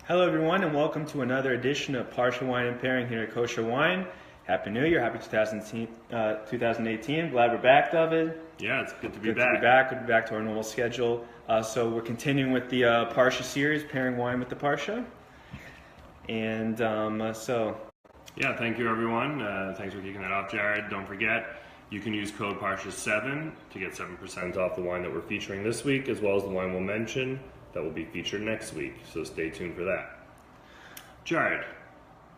Hello everyone and welcome to another edition of Parsha Wine and Pairing here at Kosher Wine. Happy New Year, happy 2018. Glad we're back, David. Yeah, it's good to be Good back. to be back to our normal schedule. So we're continuing with the Parsha series, pairing wine with the Parsha. And Yeah, thank you everyone. Thanks for kicking that off, Jared. Don't forget, you can use code Parsha7 to get 7% off the wine that we're featuring this week, as well as the wine we'll mention that will be featured next week. So stay tuned for that. Jared,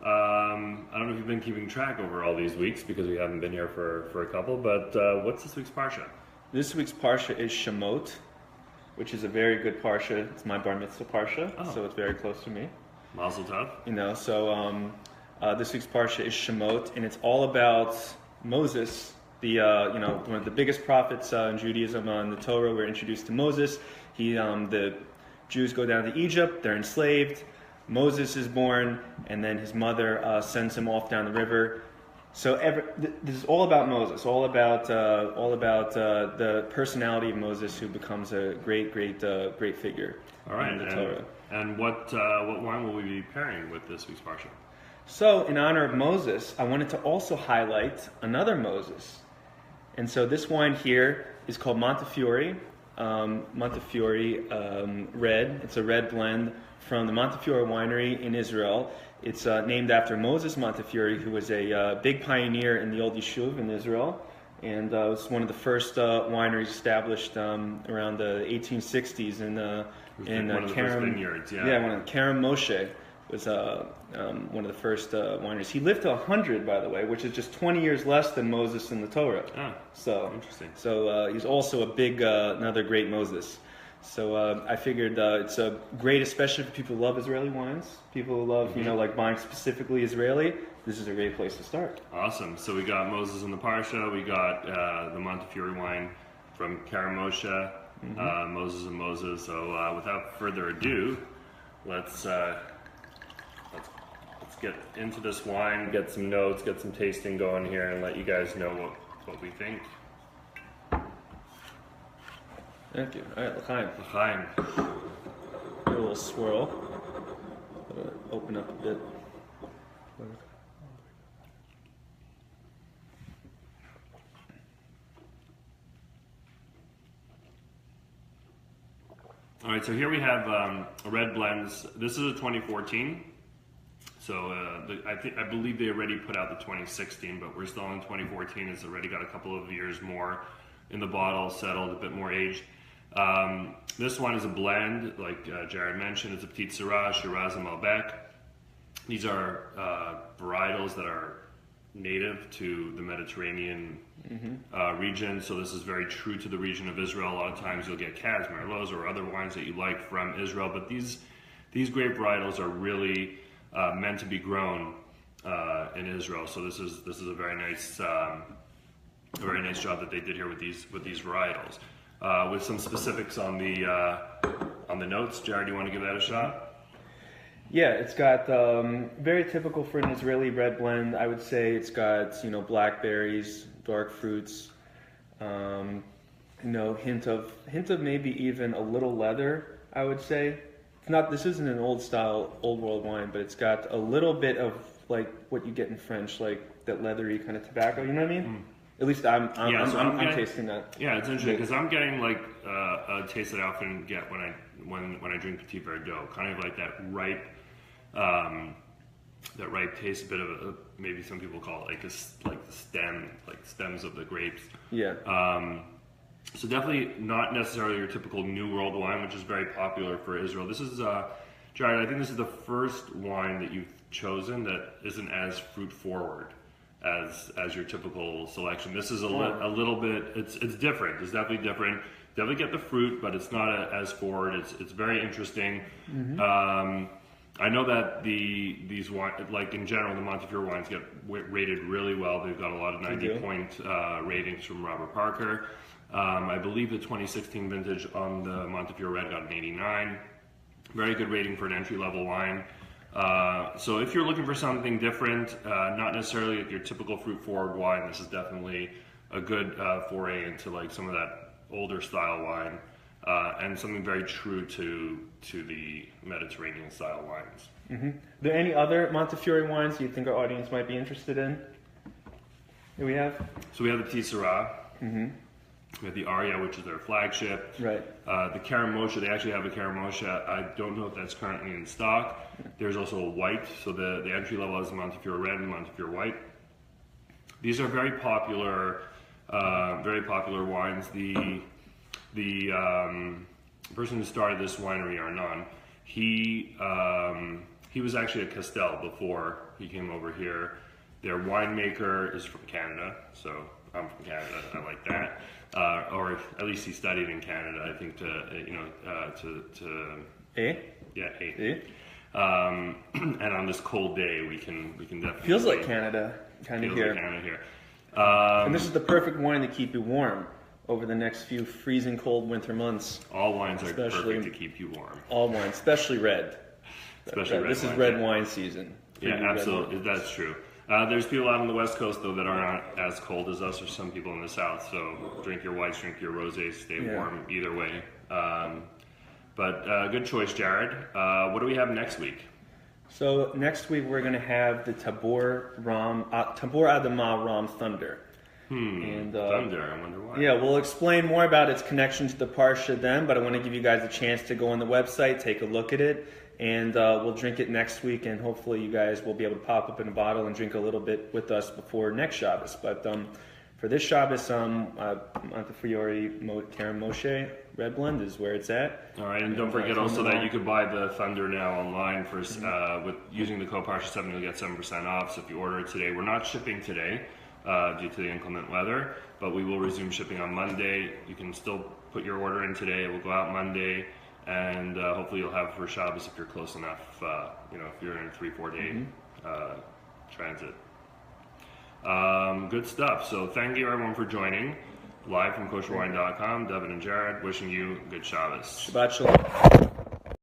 I don't know if you've been keeping track over all these weeks because we haven't been here for a couple, but what's this week's Parsha? This week's Parsha is Shemot, which is a very good Parsha. It's my bar mitzvah Parsha, so it's very close to me. Mazel tov. This week's Parsha is Shemot, and it's all about Moses, one of the biggest prophets in Judaism. On the Torah, we're introduced to Moses. The Jews go down to Egypt, they're enslaved. Moses is born, and then his mother sends him off down the river. So this is all about Moses, all about the personality of Moses, who becomes a great figure. All right, in the Torah. And what wine will we be pairing with this week's Parsha? So, in honor of Moses, I wanted to also highlight another Moses, and so this wine here is called Montefiore. Montefiore red. It's a red blend from the Montefiore winery in Israel. It's named after Moses Montefiore, who was a big pioneer in the old Yishuv in Israel, and was one of the first wineries established around the 1860s in one of the first vineyards. Yeah, one of Kerem Moshe was one of the first wineries. He lived to 100, by the way, which is just 20 years less than Moses in the Torah. So interesting. So he's also another great Moses. So I figured it's a great, especially for people who love Israeli wines, people who love, like buying specifically Israeli. This is a great place to start. Awesome. So we got Moses in the Parsha. We got the Montefiore wine from Kerem Moshe, Moses and Moses. So without further ado, let's get into this wine, get some notes, get some tasting going here, and let you guys know what we think. Thank you. All right, l'chaim. L'chaim. A little swirl. Open up a bit. All right, so here we have red blends. This is a 2014. So I believe they already put out the 2016, but we're still in 2014. It's already got a couple of years more in the bottle, settled, a bit more aged. This one is a blend, like Jared mentioned. It's a Petit Syrah, Shiraz, and Malbec. These are varietals that are native to the Mediterranean region, so this is very true to the region of Israel. A lot of times you'll get Caz, Merlots, or other wines that you like from Israel, but these grape varietals are really meant to be grown in Israel. So this is a very nice job that they did here with these varietals. With some specifics on the notes, Jared, do you want to give that a shot? Yeah, it's got very typical for an Israeli red blend. I would say it's got blackberries, dark fruits, hint of maybe even a little leather. I would say it's not. This isn't an old world wine, but it's got a little bit of like what you get in French, like that leathery kind of tobacco. You know what I mean? At least I'm tasting that. Yeah, it's interesting because I'm getting like a taste that I often get when I drink Petit Verdot, kind of like that ripe taste, a bit of maybe some people call it the stems of the grapes. Yeah. So definitely not necessarily your typical New World wine, which is very popular for Israel. This is Jared, I think this is the first wine that you've chosen that isn't as fruit forward as your typical selection. This is a little bit, it's different. It's definitely different. Definitely get the fruit, but it's not as forward. It's very interesting. I know that these wines, like in general, the Montefiore wines get rated really well. They've got a lot of 90-point ratings from Robert Parker. I believe the 2016 vintage on the Montefiore Red got an 89. Very good rating for an entry-level wine. So if you're looking for something different, not necessarily your typical fruit-forward wine, this is definitely a good foray into like some of that older style wine. and something very true to the Mediterranean style wines. Mm-hmm. Are there any other Montefiore wines you think our audience might be interested in? Here we have? So we have the Petit Syrah. Mm-hmm. We have the Aria, which is their flagship. Right. The Karamosha, they actually have a Karamosha. I don't know if that's currently in stock. There's also a white, so the entry level is the Montefiore Red and Montefiore White. These are very popular wines. The person who started this winery, Arnon, he was actually at Castel before he came over here. Their winemaker is from Canada, so I'm from Canada. I like that. Or at least he studied in Canada. I think and on this cold day, we can definitely feels like Canada kind of here. Like Canada here. And this is the perfect wine to keep you warm over the next few freezing cold winter months. All wines are perfect to keep you warm. All wines, especially red. Especially red. This is red wine season. Yeah, absolutely. That's true. There's people out on the West Coast, though, that aren't as cold as us, or some people in the South. So drink your whites, drink your rosés, stay warm either way. But good choice, Jared. What do we have next week? So next week we're going to have the Tabor Adama Ram Thunder. And, Thunder, I wonder why. Yeah, we'll explain more about its connection to the Parsha then, but I want to give you guys a chance to go on the website, take a look at it, and we'll drink it next week, and hopefully you guys will be able to pop up in a bottle and drink a little bit with us before next Shabbos. But for this Shabbos, Montefiore Karen Moshe Red Blend is where it's at. All right, and don't forget also that you could buy the Thunder now online for with using the code Parsha 7, you'll get 7% off. So if you order it today, we're not shipping today due to the inclement weather, but we will resume shipping on Monday. You can still put your order in today. It will go out Monday, and hopefully you'll have it for Shabbos if you're close enough. If you're in a 3-4 day transit. Good stuff. So thank you everyone for joining. Live from Kosherwine.com, Devin and Jared, wishing you good Shabbos. Shabbat Shalom.